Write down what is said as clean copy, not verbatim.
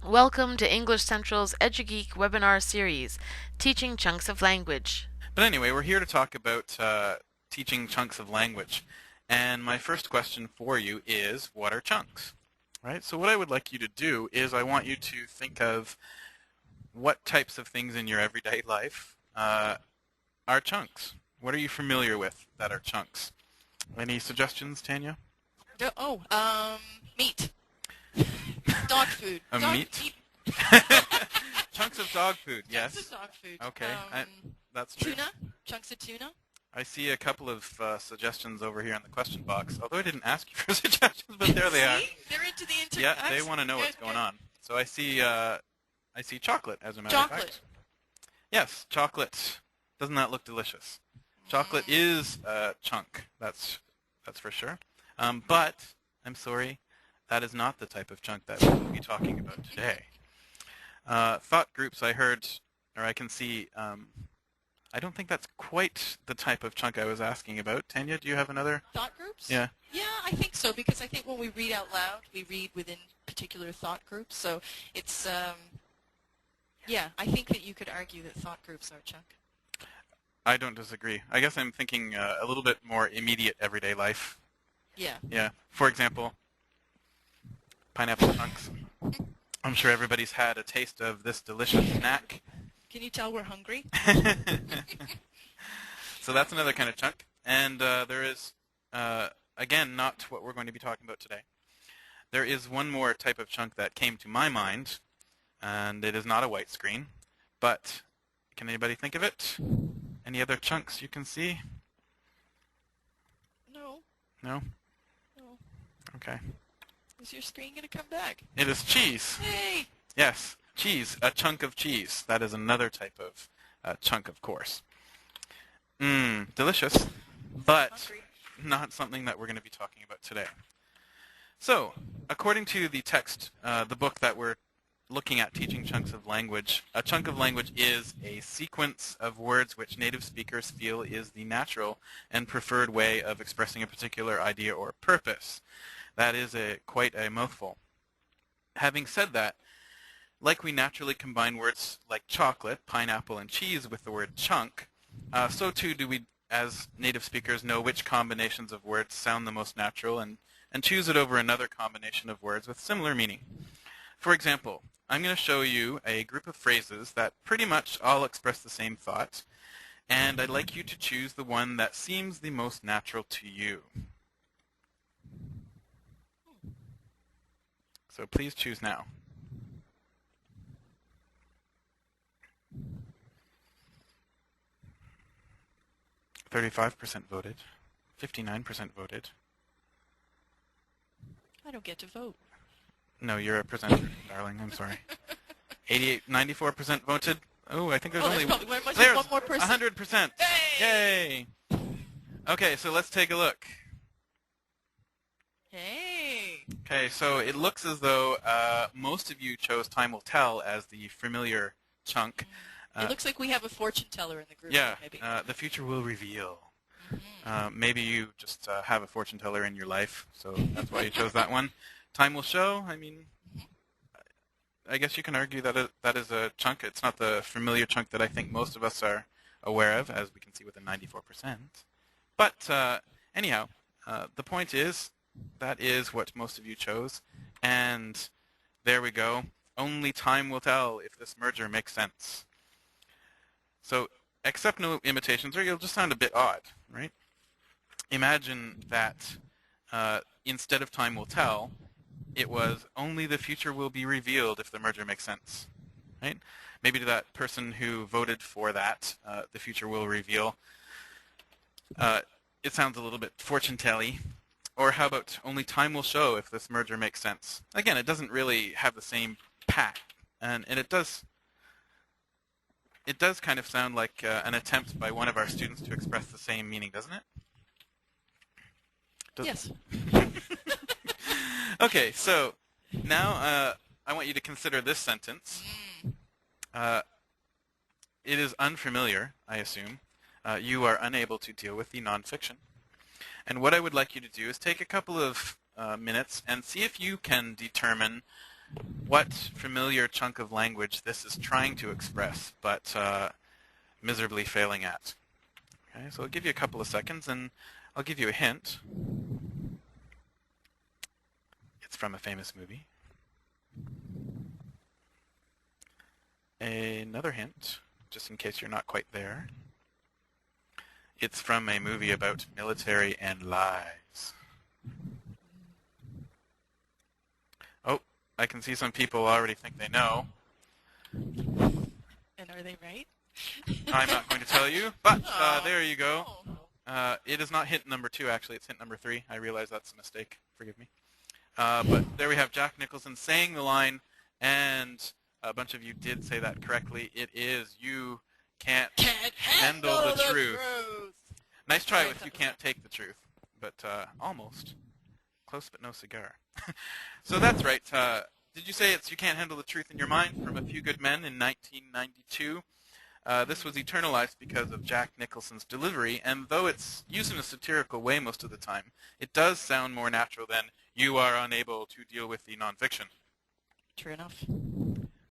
Welcome to English Central's EduGeek webinar series, Teaching Chunks of Language. But anyway, we're here to talk about teaching chunks of language. And my first question for you is, what are chunks? Right? So what I would like you to do is I want you to think of what types of things in your everyday life are chunks. What are you familiar with that are chunks? Any suggestions, Tanya? Meat. Dog food. Meat? Chunks of dog food, yes. Chunks of dog food. Okay, that's true. Tuna. Chunks of tuna. I see a couple of suggestions over here in the question box, although I didn't ask you for suggestions, but there they are. They're into the Yeah, they want to know what's going on. So I see chocolate, as a matter of fact. Yes, chocolate. Doesn't that look delicious? Chocolate is a chunk, that's for sure. But, I'm sorry, that is not the type of chunk that we'll be talking about today. Thought groups I heard, or I can see, I don't think that's quite the type of chunk I was asking about. Tanya, do you have another? Thought groups? Yeah. Yeah, I think so, because I think when we read out loud, we read within particular thought groups. So it's, yeah, I think that you could argue that thought groups are a chunk. I don't disagree. I guess I'm thinking a little bit more immediate everyday life. Yeah. Yeah. For example, pineapple chunks. I'm sure everybody's had a taste of this delicious snack. Can you tell we're hungry? So that's another kind of chunk. And there is, again, not what we're going to be talking about today. There is one more type of chunk that came to my mind, and it is not a white screen. But can anybody think of it? Any other chunks you can see? No. No? No. Okay. Is your screen going to come back? It is cheese. Hey! Yes, cheese, a chunk of cheese. That is another type of chunk, of course. Delicious, but Hungry. not something that we're going to be talking about today. So, according to the text, the book that we're looking at, Teaching Chunks of Language, a chunk of language is a sequence of words which native speakers feel is the natural and preferred way of expressing a particular idea or purpose. That is quite a mouthful. Having said that, like we naturally combine words like chocolate, pineapple, and cheese with the word chunk, so too do we, as native speakers, know which combinations of words sound the most natural and choose it over another combination of words with similar meaning. For example, I'm going to show you a group of phrases that pretty much all express the same thought, and I'd like you to choose the one that seems the most natural to you. So please choose now. "35% voted. 59% voted. I don't get to vote. No, you're a presenter, darling. I'm sorry. 94% voted. Oh, I think there's only one more person. 100%. Hey! Yay! Okay, so let's take a look. Hey! Okay, so it looks as though most of you chose "Time Will Tell" as the familiar chunk. It looks like we have a fortune teller in the group. Yeah, maybe. the future will reveal. Maybe you just have a fortune teller in your life, so that's why you chose that one. "Time will show." I mean, I guess you can argue that that is a chunk. It's not the familiar chunk that I think most of us are aware of, as we can see with the 94%. But anyhow, the point is, that is what most of you chose. And there we go. Only time will tell if this merger makes sense. So accept no imitations, or you'll just sound a bit odd, right? Imagine that instead of "time will tell," it was "only the future will be revealed if the merger makes sense." Right? Maybe to that person who voted for that, the future will reveal, it sounds a little bit fortune-telly. Or how about "only time will show if this merger makes sense"? Again, it doesn't really have the same pat, and it does kind of sound like an attempt by one of our students to express the same meaning, doesn't it? Yes. Okay, so now I want you to consider this sentence. It is unfamiliar, I assume. You are unable to deal with the nonfiction. And what I would like you to do is take a couple of minutes and see if you can determine what familiar chunk of language this is trying to express, but miserably failing at. Okay, so I'll give you a couple of seconds, and I'll give you a hint. It's from a famous movie. Another hint, just in case you're not quite there. It's from a movie about military and lies. Oh, I can see some people already think they know. And are they right? I'm not going to tell you, but Oh. there you go. It is not hint number 2, actually. It's hint number 3. I realize that's a mistake. Forgive me. But there we have Jack Nicholson saying the line, and a bunch of you did say that correctly. It is, you can't handle the truth. Nice try with you can't take the truth, but almost. Close but no cigar. So that's right. Did you say it's You Can't Handle the Truth in Your Mind from A Few Good Men in 1992? This was eternalized because of Jack Nicholson's delivery, and though it's used in a satirical way most of the time, it does sound more natural than you are unable to deal with the nonfiction. True enough.